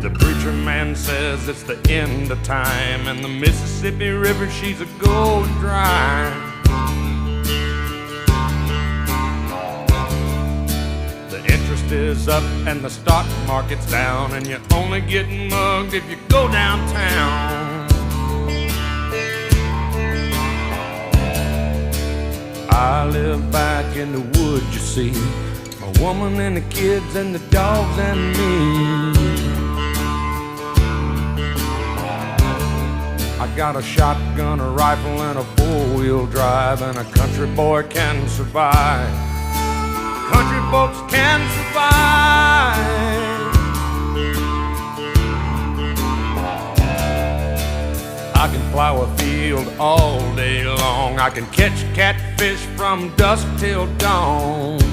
The preacher man says it's the end of time, and the Mississippi River, she's a going dry. The interest is up and the stock market's down, and you're only getting mugged if you go downtown. I live back in the woods, you see, my woman and the kids and the dogs and me. I got a shotgun, a rifle, and a four-wheel drive, and a country boy can survive. Country folks can survive. I can plow a field all day long. I can catch catfish from dusk till dawn.